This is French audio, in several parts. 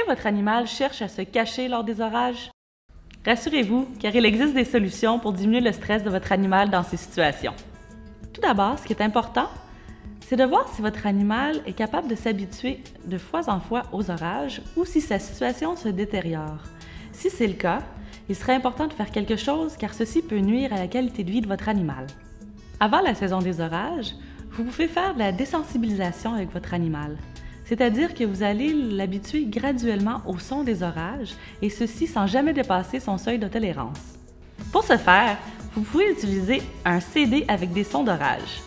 votre animal cherche à se cacher lors des orages? Rassurez-vous, car il existe des solutions pour diminuer le stress de votre animal dans ces situations. Tout d'abord, ce qui est important, c'est de voir si votre animal est capable de s'habituer de fois en fois aux orages ou si sa situation se détériore. Si c'est le cas, il serait important de faire quelque chose car ceci peut nuire à la qualité de vie de votre animal. Avant la saison des orages, vous pouvez faire de la désensibilisation avec votre animal, c'est-à-dire que vous allez l'habituer graduellement au son des orages et ceci sans jamais dépasser son seuil de tolérance. Pour ce faire, vous pouvez utiliser un CD avec des sons d'orage.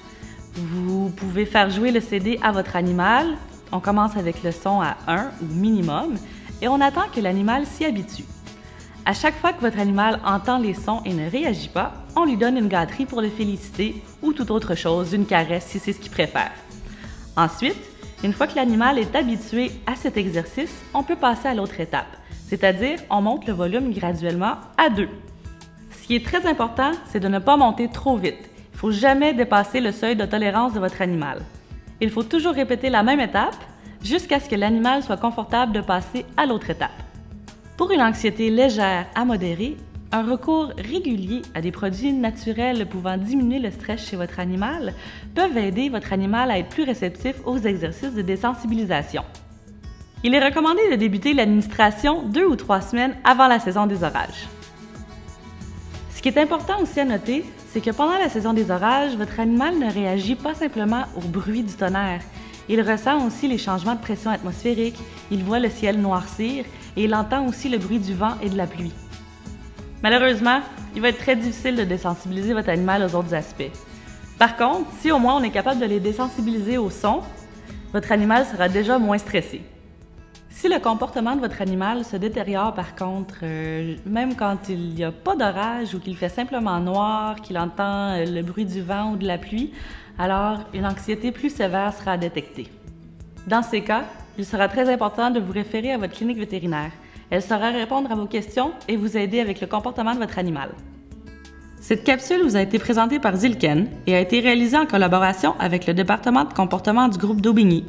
Vous pouvez faire jouer le CD à votre animal. On commence avec le son à 1 ou minimum et on attend que l'animal s'y habitue. À chaque fois que votre animal entend les sons et ne réagit pas, on lui donne une gâterie pour le féliciter ou toute autre chose, une caresse si c'est ce qu'il préfère. Ensuite, une fois que l'animal est habitué à cet exercice, on peut passer à l'autre étape, c'est-à-dire on monte le volume graduellement à 2. Ce qui est très important, c'est de ne pas monter trop vite. Il ne faut jamais dépasser le seuil de tolérance de votre animal. Il faut toujours répéter la même étape jusqu'à ce que l'animal soit confortable de passer à l'autre étape. Pour une anxiété légère à modérée, un recours régulier à des produits naturels pouvant diminuer le stress chez votre animal peuvent aider votre animal à être plus réceptif aux exercices de désensibilisation. Il est recommandé de débuter l'administration 2 ou 3 semaines avant la saison des orages. Ce qui est important aussi à noter, c'est que pendant la saison des orages, votre animal ne réagit pas simplement au bruit du tonnerre. Il ressent aussi les changements de pression atmosphérique, il voit le ciel noircir et il entend aussi le bruit du vent et de la pluie. Malheureusement, il va être très difficile de désensibiliser votre animal aux autres aspects. Par contre, si au moins on est capable de les désensibiliser au son, votre animal sera déjà moins stressé. Si le comportement de votre animal se détériore par contre, même quand il n'y a pas d'orage ou qu'il fait simplement noir, qu'il entend le bruit du vent ou de la pluie, alors une anxiété plus sévère sera détectée. Dans ces cas, il sera très important de vous référer à votre clinique vétérinaire. Elle saura répondre à vos questions et vous aider avec le comportement de votre animal. Cette capsule vous a été présentée par Zilken et a été réalisée en collaboration avec le département de comportement du groupe d'Aubigny.